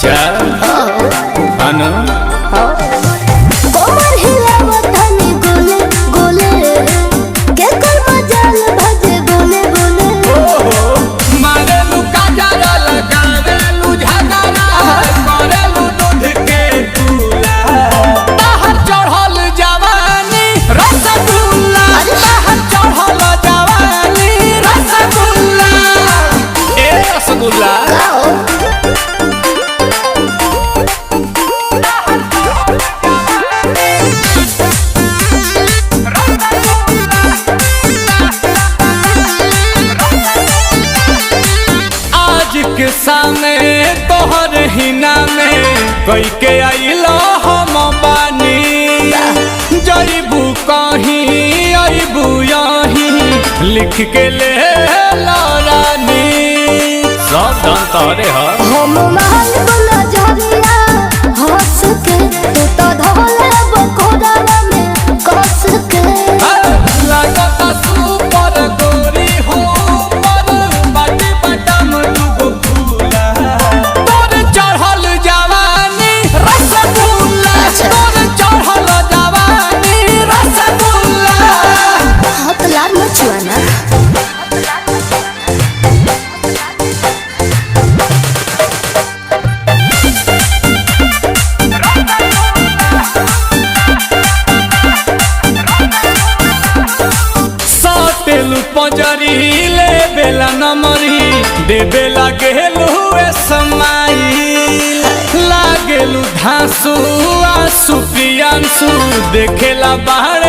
अच्छा अनु कोमर हिलावत हनी गोले गोले के कर मजाल भजे बोले बोले मारेलू काजरा लगावेलू झगड़ा करेलू दूध के दूला बाहर चढ़ल जवानी रसगुल्ला बाहर चढ़ल जवानी रसगुल्ला ए रसगुल्ला के सामने तोहर हिना में कई के आइलो हम बानी जईबू कहीं अबू यहीं लिख के ले रानी सब धन तोरे हम महल बोला जरिया हंस के तू तो धोले बकोड़ा में कस के लागता सुपर गोरी हो पर बाटी बटम दुगो फूला तोर चढ़ल जवानी रसगुल्ला तोर चढ़ल जवानी रसगुल्ला हाथ लाल मचुआना साटेलू पंजरी ले बेला नमरी दे बेला गेलू समाई लागेलू धांसू आंसू प्रियांशु देखेला बाहर